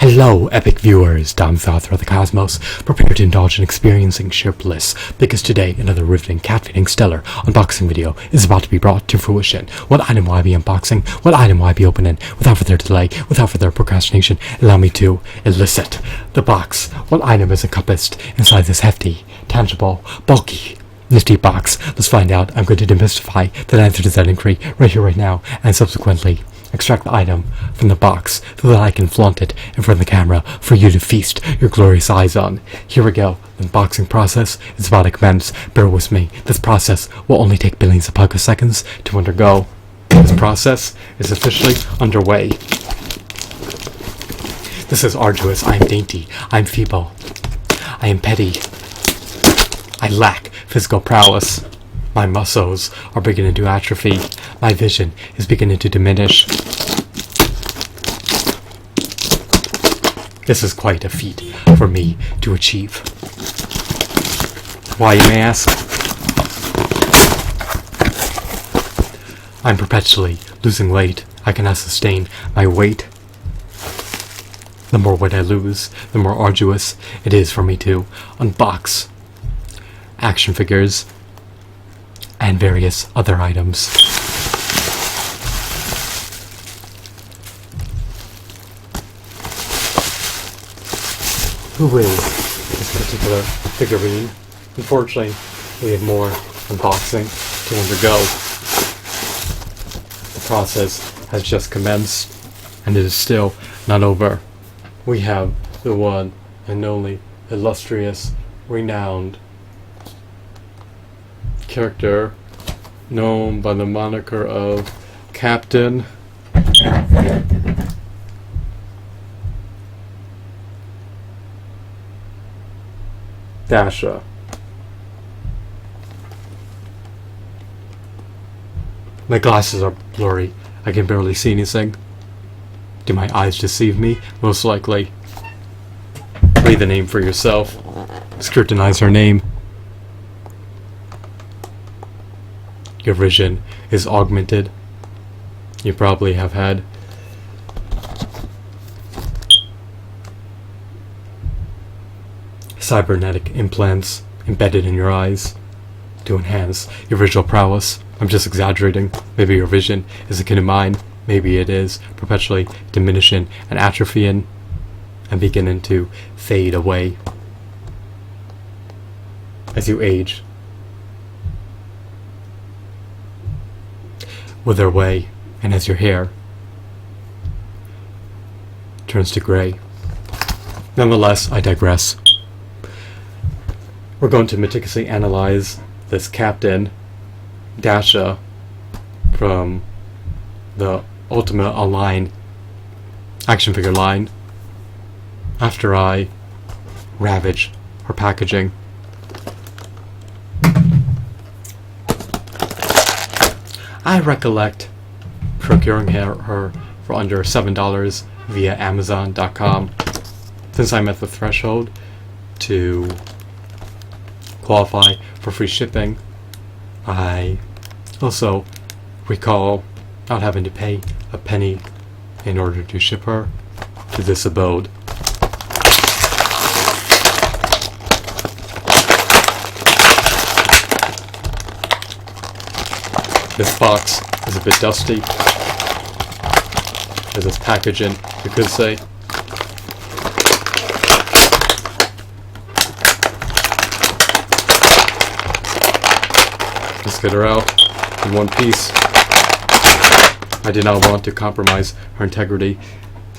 Hello, epic viewers, Dom throughout the cosmos. Prepare to indulge in experiencing sheer bliss, because today another riveting, cat-feeding, stellar unboxing video is about to be brought to fruition. What item will I be unboxing? What item will I be opening? Without further delay, without further procrastination, allow me to elicit the box. What item is encompassed inside this hefty, tangible, bulky, nifty box? Let's find out. I'm going to demystify the answer to that inquiry right here, right now, and subsequently extract the item from the box so that I can flaunt it in front of the camera for you to feast your glorious eyes on. Here we go. The unboxing process is about to commence. Bear with me. This process will only take billions of picoseconds to undergo. This process is officially underway. This is arduous. I am dainty. I am feeble. I am petty. I lack physical prowess. My muscles are beginning to atrophy. My vision is beginning to diminish. This is quite a feat for me to achieve. Why, you may ask? I'm perpetually losing weight. I cannot sustain my weight. The more weight I lose, the more arduous it is for me to unbox action figures and various other items. Who is this particular figurine? Unfortunately, we have more unboxing to undergo. The process has just commenced, and it is still not over. We have the one and only illustrious, renowned character known by the moniker of Captain Dasha. My glasses are blurry. I can barely see anything. Do my eyes deceive me? Most likely. Read the name for yourself. Scrutinize her name. Your vision is augmented. You probably have had cybernetic implants embedded in your eyes to enhance your visual prowess. I'm just exaggerating. Maybe your vision is akin to mine. Maybe it is perpetually diminishing and atrophying and beginning to fade away as you age. Wither away, and as your hair turns to gray. Nonetheless, I digress. We're going to meticulously analyze this Captain Dasha from the Ultima Online action figure line after I ravage her packaging. I recollect procuring her for under $7 via Amazon.com. Since I'm at the threshold to qualify for free shipping, I also recall not having to pay a penny in order to ship her to this abode. This box is a bit dusty, as its packaging, you could say. Let's get her out in one piece. I did not want to compromise her integrity.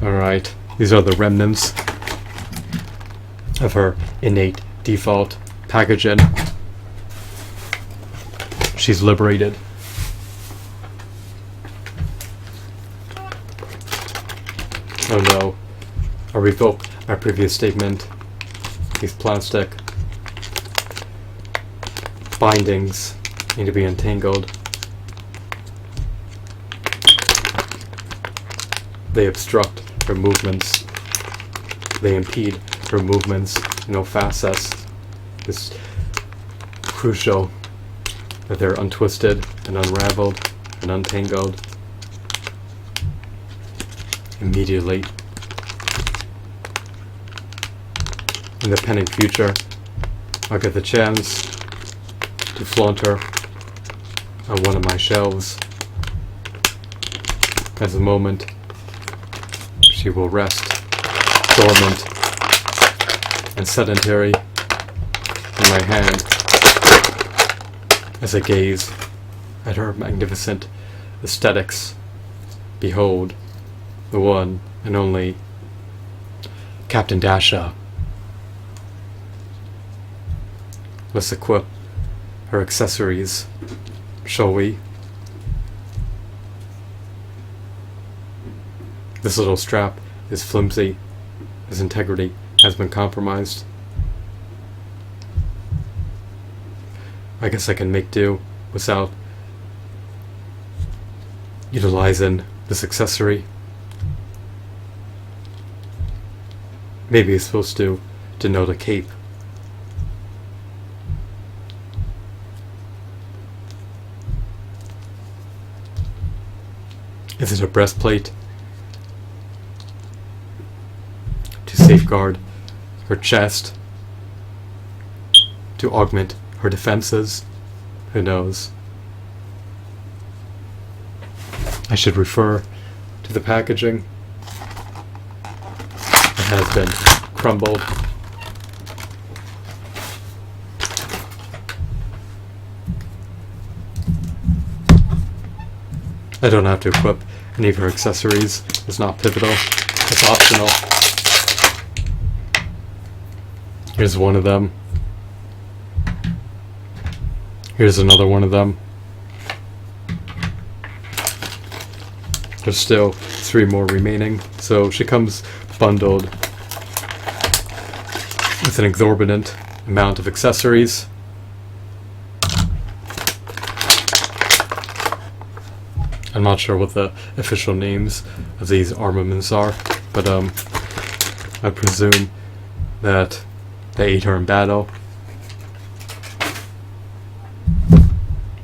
Alright, these are the remnants of her innate default packaging. She's liberated. Oh no, I revoke my previous statement. These plastic bindings need to be untangled. They obstruct her movements. They impede her movements. No facets. It's crucial that they're untwisted and unraveled and untangled immediately. in the pending future, I'll get the chance to flaunt her on one of my shelves. As a moment, she will rest dormant and sedentary in my hand as I gaze at her magnificent aesthetics. Behold, the one and only Captain Dasha. Let's equip her accessories, shall we? This little strap is flimsy. Its integrity has been compromised. I guess I can make do without utilizing this accessory. Maybe it's supposed to denote a cape. Is it a breastplate to safeguard her chest, to augment her defenses? Who knows? I should refer to the packaging. It has been crumbled. I don't have to equip any of her accessories. It's not pivotal. It's optional. Here's one of them. Here's another one of them. There's still 3 more remaining. So she comes bundled with an exorbitant amount of accessories. I'm not sure what the official names of these armaments are, but I presume that they aid her in battle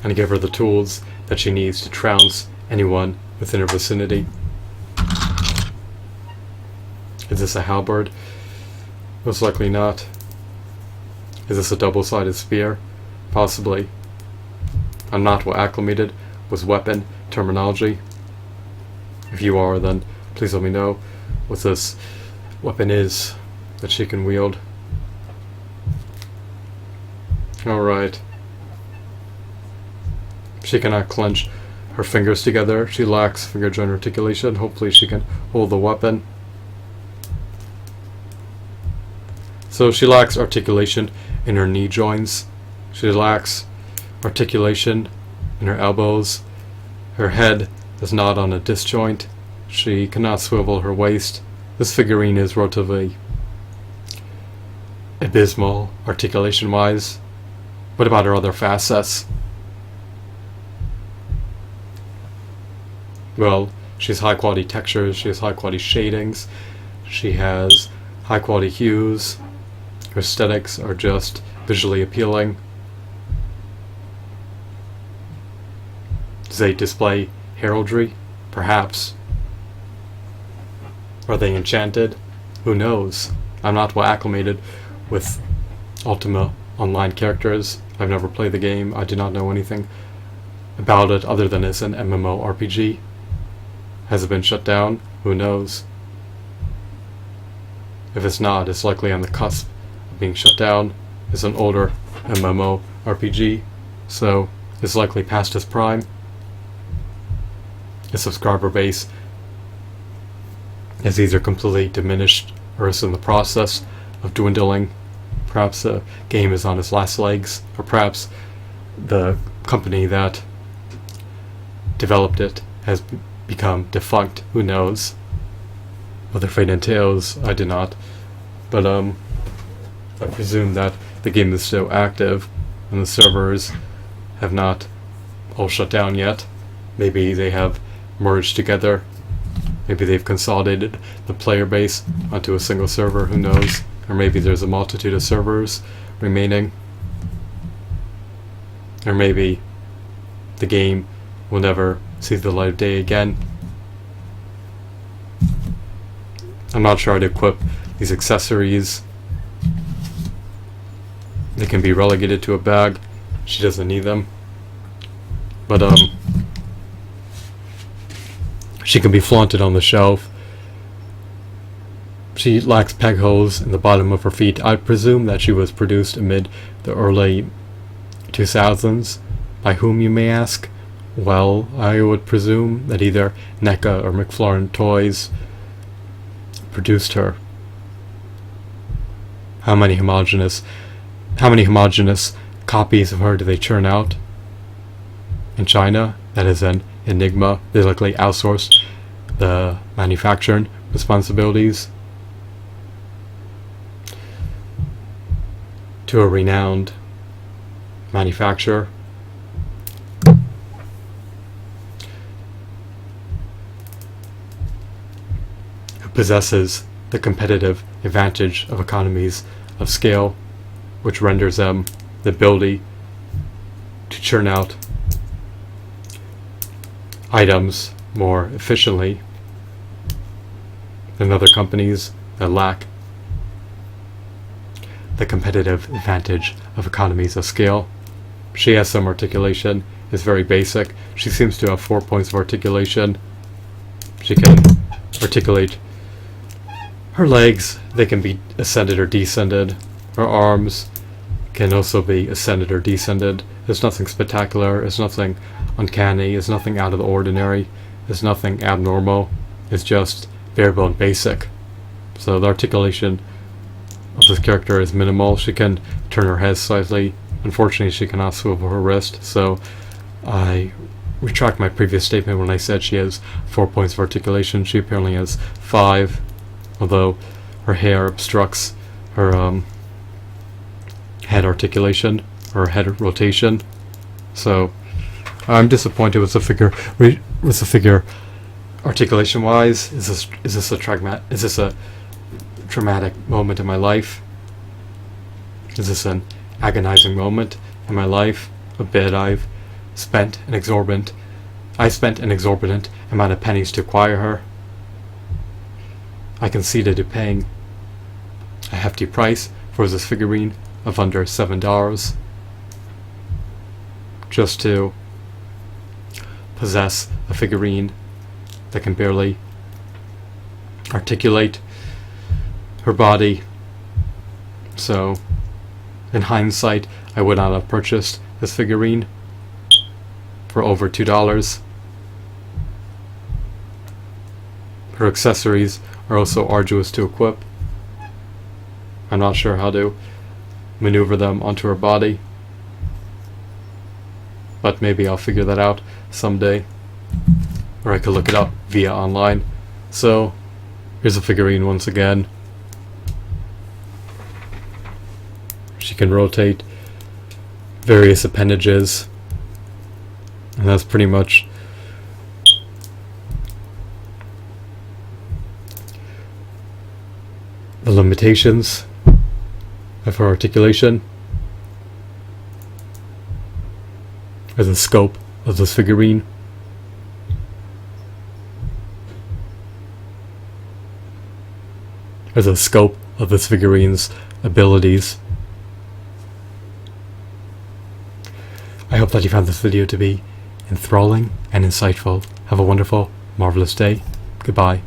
and give her the tools that she needs to trounce anyone within her vicinity. Is this a halberd? Most likely not. Is this a double-sided spear? Possibly. I'm not well acclimated with weapon terminology. If you are, then please let me know what this weapon is that she can wield. Alright. She cannot clench her fingers together. She lacks finger joint articulation. Hopefully she can hold the weapon. So she lacks articulation in her knee joints. She lacks articulation in her elbows. Her head is not on a disjoint. She cannot swivel her waist. This figurine is relatively abysmal articulation-wise. What about her other facets? Well, she has high-quality textures. She has high-quality shadings. She has high-quality hues. Her aesthetics are just visually appealing. Do they display heraldry? Perhaps. Are they enchanted? Who knows? I'm not well acclimated with Ultima online characters. I've never played the game. I do not know anything about it other than it's an MMORPG. Has it been shut down? Who knows? If it's not, it's likely on the cusp of being shut down. It's an older MMORPG, so it's likely past its prime. Its subscriber base is either completely diminished or is in the process of dwindling. Perhaps the game is on its last legs, or perhaps the company that developed it has become defunct. Who knows? What their fate entails, I do not. But I presume that the game is still active and the servers have not all shut down yet. Maybe they have merged together. Maybe they've consolidated the player base onto a single server. Who knows? Or maybe there's a multitude of servers remaining. Or maybe the game will never see the light of day again. I'm not sure how to equip these accessories. They can be relegated to a bag. She doesn't need them. But she can be flaunted on the shelf. She lacks peg holes in the bottom of her feet. I presume that she was produced amid the early 2000s. By whom, you may ask? Well, I would presume that either NECA or McFlaurin Toys produced her. How many homogeneous copies of her do they churn out in China? That is an enigma. They likely outsourced the manufacturing responsibilities to a renowned manufacturer. Who possesses the competitive advantage of economies of scale, which renders them the ability to churn out items more efficiently than other companies that lack the competitive advantage of economies of scale. She has some articulation, is very basic. She seems to have 4 points of articulation. She can articulate her legs, they can be ascended or descended. Her arms can also be ascended or descended. There's nothing spectacular, there's nothing uncanny, there's nothing out of the ordinary, there's nothing abnormal. It's just variable and basic. So the articulation of this character is minimal. She can turn her head slightly. Unfortunately, she cannot swivel her wrist, so I retract my previous statement when I said she has 4 points of articulation. She apparently has 5, although her hair obstructs her head articulation, or head rotation. So I'm disappointed with the figure. Articulation-wise, is this a traumatic moment in my life? Is this an agonizing moment in my life? A bit. I spent an exorbitant amount of pennies to acquire her. I conceded to paying a hefty price for this figurine of under $7 just to possess a figurine that can barely articulate her body. So, in hindsight, I would not have purchased this figurine for over $2. Her accessories are also arduous to equip. I'm not sure how to maneuver them onto her body, but maybe I'll figure that out someday, or I could look it up via online. So here's a figurine once again. She can rotate various appendages, and that's pretty much the limitations of her articulation, or the scope of this figurine. Or the scope of this figurine's abilities. I hope that you found this video to be enthralling and insightful. Have a wonderful, marvelous day. Goodbye.